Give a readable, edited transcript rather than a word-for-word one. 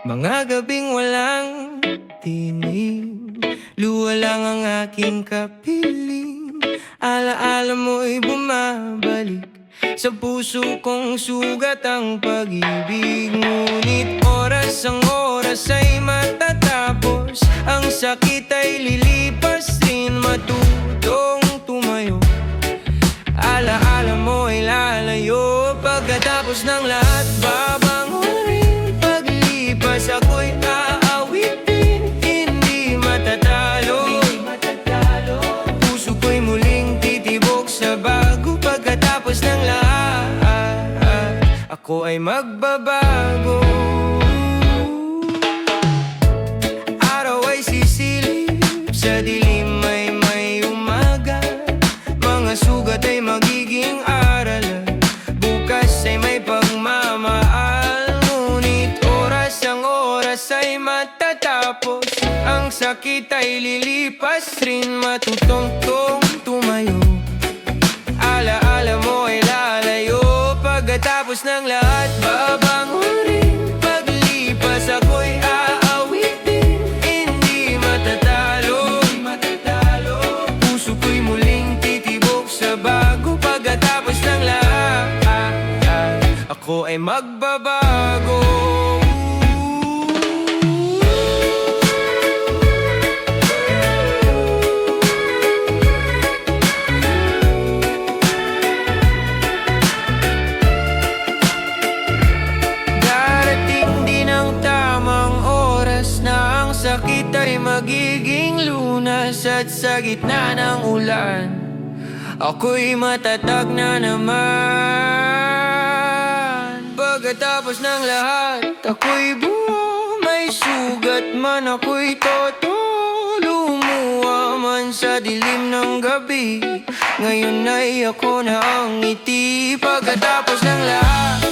Mga gabing walang tinig, luha lang ang aking kapiling. Alaala mo'y bumabalik sa puso kong sugat ang pag-ibig. Ngunit oras ang oras ay matatapos, ang sakit ay lilipas rin, matutong tumayo. Alaala mo ay lalayo, pagkatapos ng lahat babangon rin. Paglipas ako'y aawitin, hindi matatalo. Puso ko'y muling titibok sa bago, pagkatapos ng lahat ako ay magbabago. Araw ay sisilip, sa dilim ay may umaga. Mga sugat ay magiging aralan, bukas ay may pagmamahal. Ngunit oras ang oras ay matatapos, ang sakit ay lilipas rin, matutong tumayo. Alaala mo ay lalayo, pagkatapos ng lahat babangon rin. Paglipas ako'y aawitin, hindi matatalo. Puso ko'y muling titibok sa bago, pagkatapos ng lahat ako ay magbabago. Sakit ay magiging lunas, at sa gitna ng ulan ako'y matatag na naman. Pagkatapos ng lahat ako'y buo, may sugat man ako'y totoo. Lumuha man sa dilim ng gabi, ngayon ay ako na ang ngiti. Pagkatapos ng lahat